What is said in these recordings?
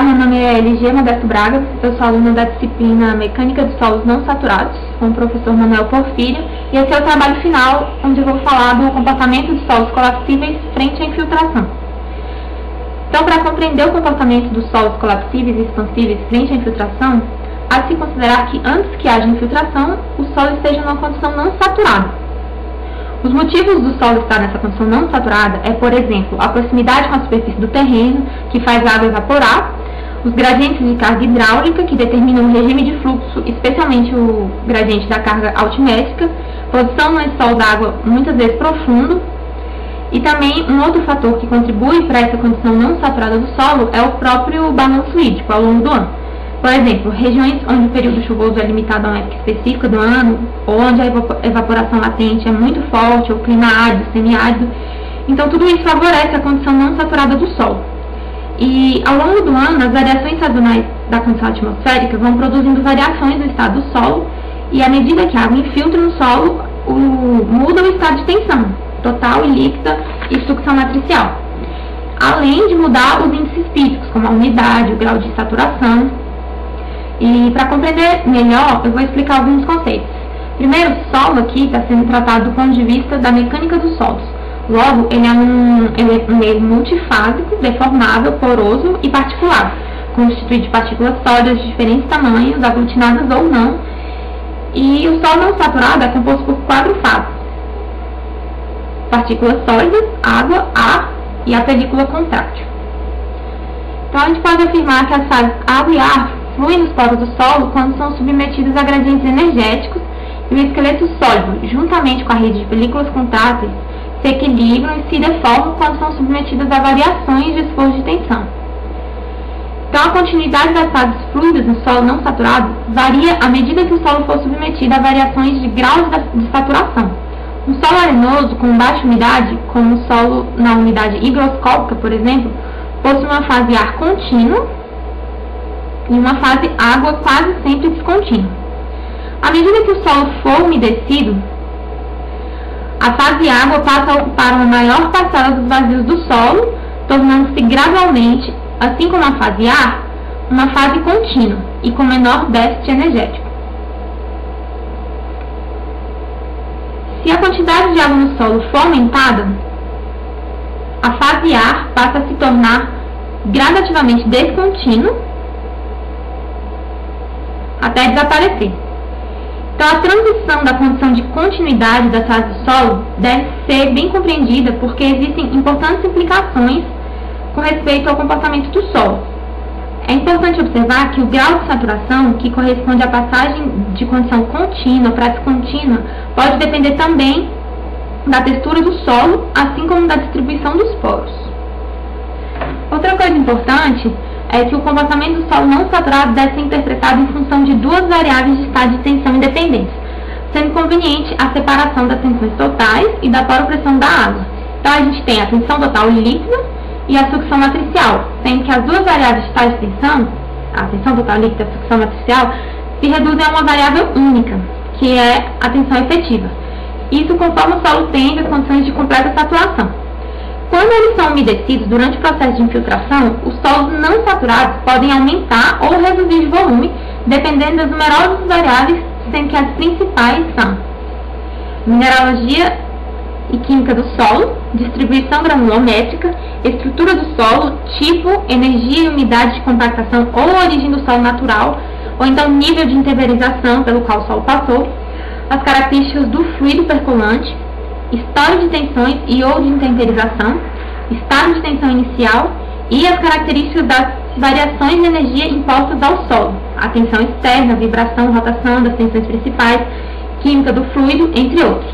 meu nome é LG Modesto Braga, eu sou aluna da disciplina Mecânica dos Solos Não Saturados, com o professor Manuel Porfírio, e esse é o trabalho final, onde eu vou falar do comportamento dos solos colapsíveis frente à infiltração. Então, para compreender o comportamento dos solos colapsíveis e expansíveis frente à infiltração, há de se considerar que antes que haja infiltração, o solo esteja numa condição não saturada. Os motivos do solo estar nessa condição não saturada é, por exemplo, a proximidade com a superfície do terreno, que faz a água evaporar, os gradientes de carga hidráulica, que determinam o regime de fluxo, especialmente o gradiente da carga altimétrica, posição no lençol d'água muitas vezes profundo, e também um outro fator que contribui para essa condição não saturada do solo é o próprio balanço hídrico ao longo do ano. Por exemplo, regiões onde o período chuvoso é limitado a uma época específica do ano, ou onde a evaporação latente é muito forte, ou clima árido, semiárido. Então, tudo isso favorece a condição não saturada do solo. E, ao longo do ano, as variações sazonais da condição atmosférica vão produzindo variações no estado do solo, e à medida que a água infiltra no solo, muda o estado de tensão, total e líquida e sucção matricial. Além de mudar os índices físicos, como a umidade, o grau de saturação. E para compreender melhor, eu vou explicar alguns conceitos. Primeiro, o solo aqui está sendo tratado do ponto de vista da mecânica dos solos. Logo, ele é um meio multifásico, deformável, poroso e particular, constituído de partículas sólidas de diferentes tamanhos, aglutinadas ou não. E o solo não saturado é composto por 4 fases: partículas sólidas, água, ar e a película contrátil. Então, a gente pode afirmar que as fases água e ar fluem nos poros do solo quando são submetidos a gradientes energéticos, e o esqueleto sólido, juntamente com a rede de películas contráteis, se equilibram e se deformam quando são submetidas a variações de esforço de tensão. Então, a continuidade das fases fluidas no solo não saturado varia à medida que o solo for submetido a variações de graus de saturação. Um solo arenoso com baixa umidade, como o solo na umidade higroscópica, por exemplo, possui uma fase ar contínuo e uma fase água quase sempre descontínua. À medida que o solo for umedecido, a fase água passa a ocupar uma maior parcela dos vazios do solo, tornando-se gradualmente, assim como a fase ar, uma fase contínua e com menor déficit energético. Se a quantidade de água no solo for aumentada, a fase ar passa a se tornar gradativamente descontínua até desaparecer. Então, a transição da condição de continuidade da fase do solo deve ser bem compreendida, porque existem importantes implicações com respeito ao comportamento do solo. É importante observar que o grau de saturação, que corresponde à passagem de condição contínua para descontínua, pode depender também da textura do solo, assim como da distribuição dos poros. Outra coisa importante é que o comportamento do solo não saturado deve ser interpretado em função de 2 variáveis de estado de tensão independentes, sendo conveniente a separação das tensões totais e da poropressão da água. Então, a gente tem a tensão total líquida e a sucção matricial, sendo que as 2 variáveis de estado de tensão, a tensão total líquida e a sucção matricial, se reduzem a uma variável única, que é a tensão efetiva. Isso conforme o solo tende às condições de completa saturação. Quando eles são umedecidos durante o processo de infiltração, os solos não saturados podem aumentar ou reduzir de volume, dependendo das numerosas variáveis, sendo que as principais são mineralogia e química do solo, distribuição granulométrica, estrutura do solo, tipo, energia e umidade de compactação ou origem do solo natural, ou então nível de interiorização pelo qual o solo passou, as características do fluido percolante, história de tensões e ou de interiorização, estado de tensão inicial e as características das variações de energia impostas ao solo, a tensão externa, vibração, rotação das tensões principais, química do fluido, entre outros.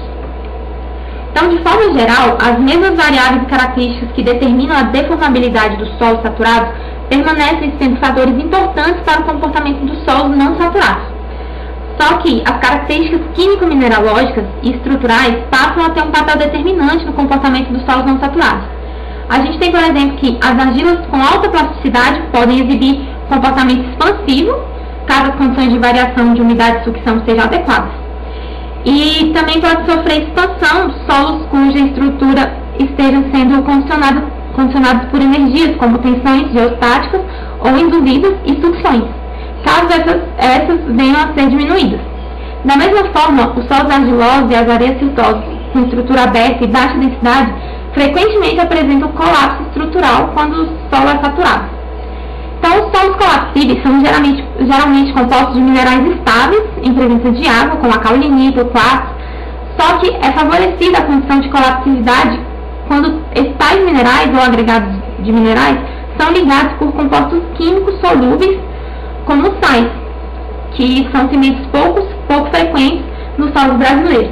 Então, de forma geral, as mesmas variáveis e características que determinam a deformabilidade dos solos saturados permanecem sendo fatores importantes para o comportamento dos solos não saturados. Só que as características químico-mineralógicas e estruturais passam a ter um papel determinante no comportamento dos solos não saturados. A gente tem, por exemplo, que as argilas com alta plasticidade podem exibir comportamento expansivo, caso as condições de variação de umidade e sucção sejam adequadas. E também pode sofrer expansão solos cuja estrutura estejam sendo condicionados por energias como tensões geostáticas ou induzidas e sucções, caso essas venham a ser diminuídas. Da mesma forma, os solos argilosos e as areias siltosas com estrutura aberta e baixa densidade frequentemente apresentam colapso estrutural quando o solo é saturado. Então, os solos colapsíveis são geralmente compostos de minerais estáveis em presença de água, como a caulinita, o quartzo, só que é favorecida a condição de colapsividade quando tais minerais ou agregados de minerais são ligados por compostos químicos solúveis, como sais, que são cimentos pouco frequentes nos solos brasileiros.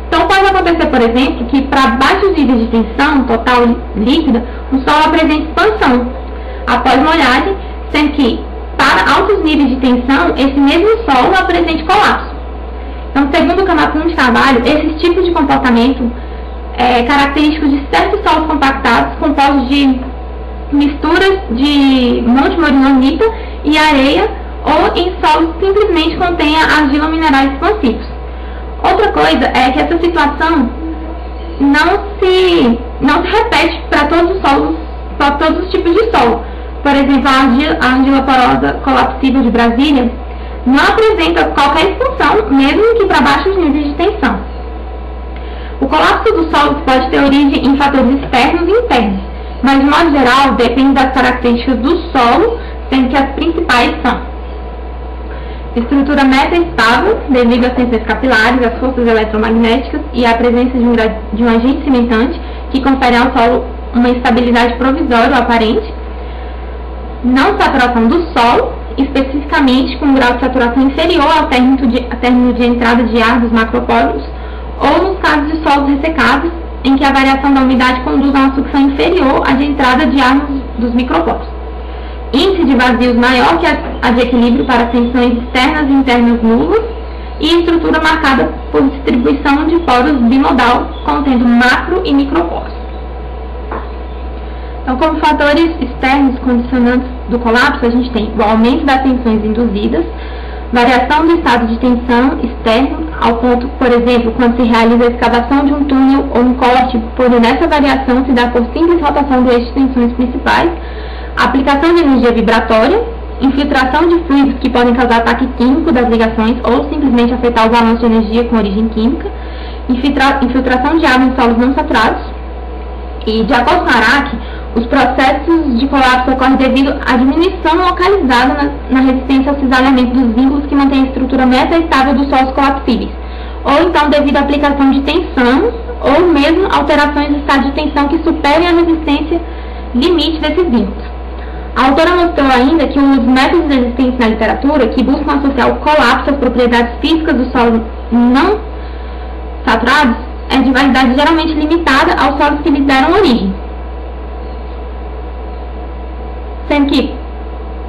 Então, pode acontecer, por exemplo, que para baixos níveis de tensão total líquida, o solo apresente expansão após molhagem, sendo que para altos níveis de tensão, esse mesmo solo apresente colapso. Então, segundo o Camacuã de Carvalho, esses tipos de comportamento é característico de certos solos compactados compostos de misturas de monte morinonita e areia, ou em solos que simplesmente contenha argila ou minerais expansivos. Outra coisa é que essa situação não se repete para todos os solos, para todos os tipos de solo. Por exemplo, a argila porosa colapsível de Brasília não apresenta qualquer expansão, mesmo que para baixos níveis de tensão. O colapso do solo pode ter origem em fatores externos e internos, mas de modo geral depende das características do solo, sendo que as principais são estrutura metaestável, devido às tensões capilares, às forças eletromagnéticas e à presença de um agente cimentante que confere ao solo uma estabilidade provisória ou aparente. Não saturação do solo, especificamente com um grau de saturação inferior ao término de entrada de ar dos macropóros, ou nos casos de solos ressecados, em que a variação da umidade conduz a uma sucção inferior à de entrada de ar dos micropóros. Índice de vazios maior que a de equilíbrio para tensões externas e internas nulas, e estrutura marcada por distribuição de poros bimodal, contendo macro e microporos. Então, como fatores externos condicionantes do colapso, a gente tem o aumento das tensões induzidas, variação do estado de tensão externo, ao ponto, por exemplo, quando se realiza a escavação de um túnel ou um corte, podendo essa variação se dar por simples rotação do eixo de tensões principais, aplicação de energia vibratória, infiltração de fluidos que podem causar ataque químico das ligações ou simplesmente afetar o balanço de energia com origem química, infiltração de água em solos não saturados. E, de acordo com a ARAC, os processos de colapso ocorrem devido à diminuição localizada na resistência ao cisalhamento dos vínculos que mantém a estrutura metaestável dos solos colapsíveis, ou então devido à aplicação de tensão, ou mesmo alterações do estado de tensão que superem a resistência limite desses vínculos. A autora mostrou ainda que um dos métodos existentes na literatura que buscam associar o colapso às propriedades físicas dos solos não saturados é de validade geralmente limitada aos solos que lhes deram origem, sendo que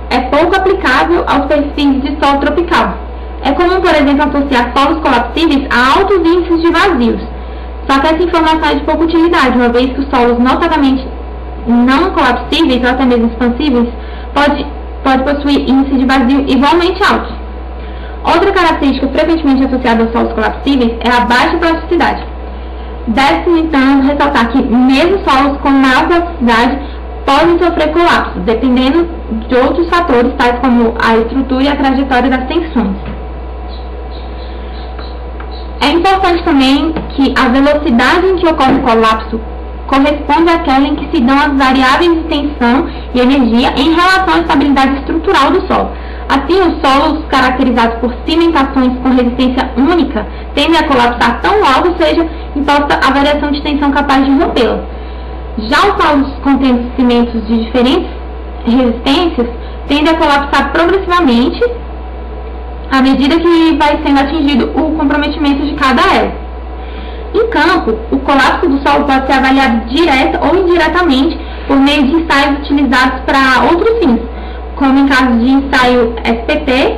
é pouco aplicável aos perfis de solo tropical. É comum, por exemplo, associar solos colapsíveis a altos índices de vazios, só que essa informação é de pouca utilidade, uma vez que os solos notadamente não colapsíveis ou até mesmo expansíveis pode possuir índice de vazio igualmente alto. Outra característica frequentemente associada aos solos colapsíveis é a baixa plasticidade. Deve-se, então, ressaltar que mesmo solos com maior plasticidade podem sofrer colapso, dependendo de outros fatores, tais como a estrutura e a trajetória das tensões. É importante também que a velocidade em que ocorre o colapso corresponde àquela em que se dão as variáveis de tensão e energia em relação à estabilidade estrutural do solo. Assim, os solos caracterizados por cimentações com resistência única tendem a colapsar tão logo seja imposta a variação de tensão capaz de rompê-la. Já os solos contendo cimentos de diferentes resistências tendem a colapsar progressivamente à medida que vai sendo atingido o comprometimento de cada elo. Em campo, o colapso do solo pode ser avaliado direta ou indiretamente por meio de ensaios utilizados para outros fins, como em casos de ensaio SPT,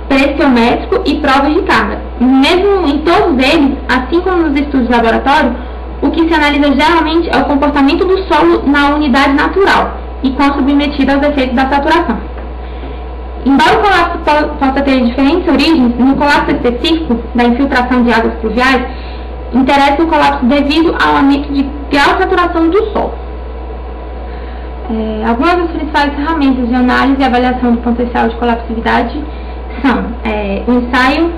pressiométrico e provas de carga. Mesmo em todos eles, assim como nos estudos de laboratório, o que se analisa geralmente é o comportamento do solo na unidade natural e quando submetido aos efeitos da saturação. Embora o colapso possa ter diferentes origens, no colapso específico da infiltração de águas pluviais, interessa o colapso devido ao aumento de grau de saturação do solo. Algumas das principais ferramentas de análise e avaliação do potencial de colapsividade são o ensaio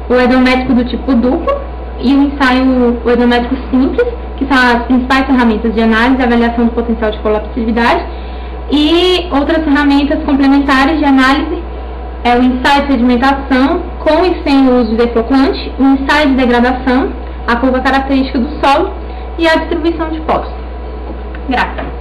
oedométrico do tipo duplo e o ensaio oedométrico simples, que são as principais ferramentas de análise e avaliação do potencial de colapsividade, e outras ferramentas complementares de análise o ensaio de sedimentação com e sem o uso de deflocante, o ensaio de degradação, a curva característica do solo e a distribuição de poros. Graças.